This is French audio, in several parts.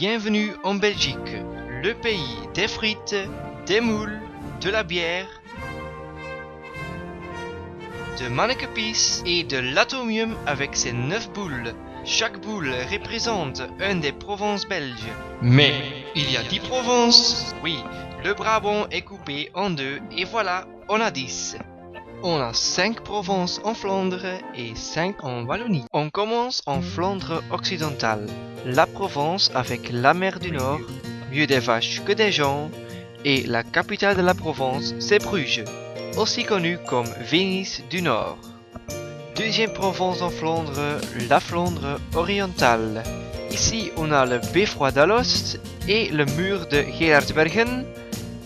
Bienvenue en Belgique, le pays des frites, des moules, de la bière, de Mannekepis et de l'atomium avec ses 9 boules. Chaque boule représente une des provinces belges. Mais il y a 10 provinces. Oui, le Brabant est coupé en deux et voilà, on a 10. On a 5 provinces en Flandre et 5 en Wallonie. On commence en Flandre occidentale, la Provence avec la mer du Nord, mieux des vaches que des gens, et la capitale de la Provence, c'est Bruges, aussi connue comme Venise du Nord. Deuxième province en Flandre, la Flandre orientale. Ici, on a le beffroi d'Alost et le mur de Gerardsbergen,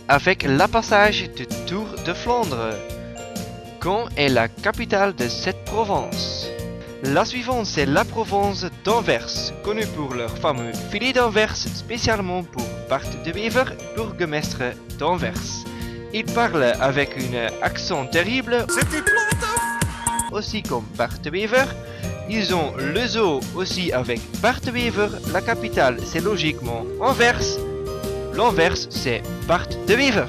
avec la passage de Tour de Flandre. Caen est la capitale de cette province. La suivante, c'est la province d'Anvers, connue pour leur fameux filet d'Anvers, spécialement pour Bart de Wever, bourgmestre d'Anvers. Il parle avec un accent terrible, aussi comme Bart de Wever. Ils ont le zoo aussi avec Bart de Wever. La capitale, c'est logiquement Anvers. L'Anvers, c'est Bart de Wever.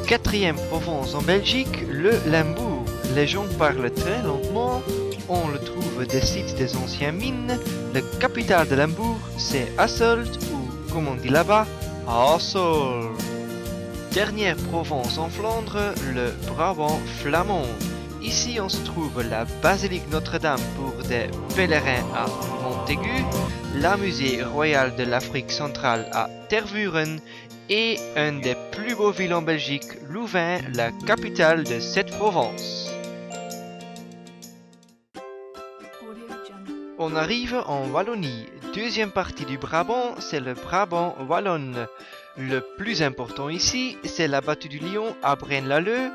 Quatrième province en Belgique, le Limbourg. Les gens parlent très lentement. On le trouve des sites des anciennes mines. La capitale de Limbourg, c'est Hasselt ou, comme on dit là-bas, Hasselt. Dernière province en Flandre, le Brabant flamand. Ici, on se trouve la basilique Notre-Dame pour des pèlerins à Montaigu, la musée royal de l'Afrique centrale à Tervuren et une des plus beaux villes en Belgique, Louvain, la capitale de cette province. On arrive en Wallonie. Deuxième partie du Brabant, c'est le Brabant wallon. Le plus important ici, c'est la battue du Lion à Braine-l'Alleud,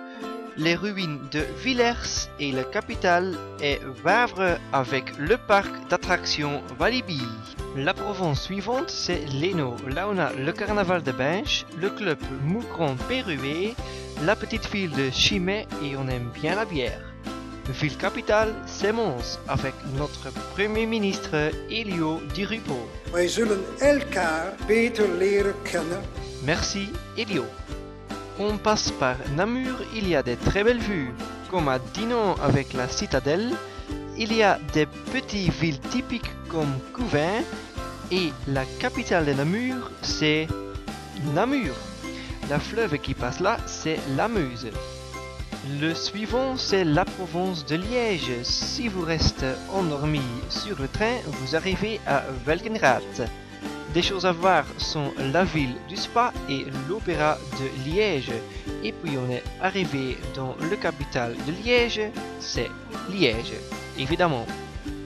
les ruines de Villers et la capitale est Wavre avec le parc d'attractions Walibi. La province suivante, c'est l'Hainaut. Là, on a le carnaval de Binche, le club Moucron Pérué, la petite ville de Chimay et on aime bien la bière. Ville capitale, c'est Mons avec notre premier ministre Elio Di Rupo. Wij zullen elkaar beter leren kennen. Merci Elio. On passe par Namur, il y a des très belles vues, comme à Dinan avec la citadelle. Il y a des petites villes typiques comme Couvin et la capitale de Namur, c'est Namur. La fleuve qui passe là, c'est la Meuse. Le suivant, c'est la province de Liège. Si vous restez endormi sur le train, vous arrivez à Welkenraad. Des choses à voir sont la ville du Spa et l'opéra de Liège. Et puis on est arrivé dans le capitale de Liège, c'est Liège, évidemment.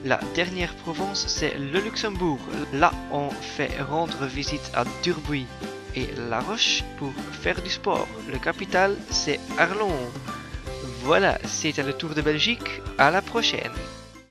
La dernière province, c'est le Luxembourg. Là, on fait rendre visite à Durbuy et La Roche pour faire du sport. Le capitale, c'est Arlon. Voilà, c'était le tour de Belgique. À la prochaine.